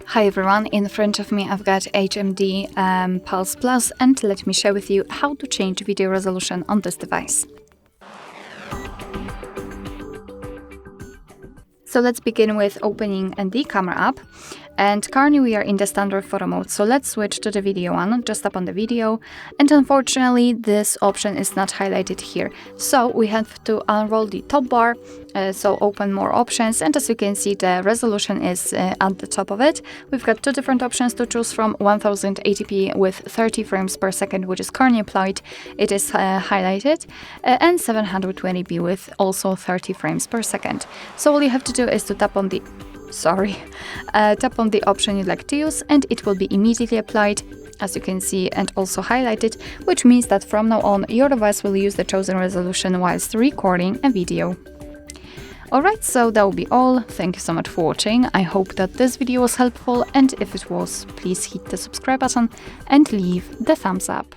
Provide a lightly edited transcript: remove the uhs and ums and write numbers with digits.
Hi everyone, in front of me I've got HMD Pulse Plus, and let me share with you how to change video resolution on this device. So let's begin with opening the camera app. And currently we are in the standard photo mode, so let's switch to the video one. Just tap on the video, and unfortunately this option is not highlighted here. So we have to unroll the top bar, so open more options, and as you can see the resolution is at the top of it. We've got two different options to choose from: 1080p with 30 frames per second, which is currently applied, it is highlighted, and 720p with also 30 frames per second. So all you have to do is to tap on the option you'd like to use, and it will be immediately applied, as you can see, and also highlighted, which means that from now on your device will use the chosen resolution whilst recording a video. Alright, so that will be all. Thank you so much for watching. I hope that this video was helpful, and if it was, please hit the subscribe button and leave the thumbs up.